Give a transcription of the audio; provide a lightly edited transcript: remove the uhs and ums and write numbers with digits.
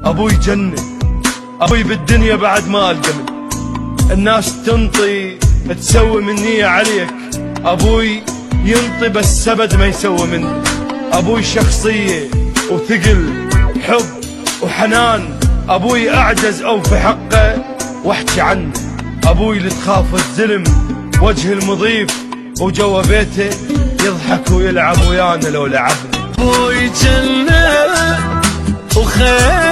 ابوي جنة، ابوي بالدنيا بعد ما القى منه. الناس تنطي تسوي منية عليك، ابوي ينطي بس ابد ما يسوي منه. ابوي شخصية وثقل حب وحنان، ابوي اعجز او في حقه واحكي عنه. ابوي اللي تخاف الظلم وجه المضيف، وجوا بيته يضحك ويلعب ويانا لو لعبنا. ابوي جنة وخير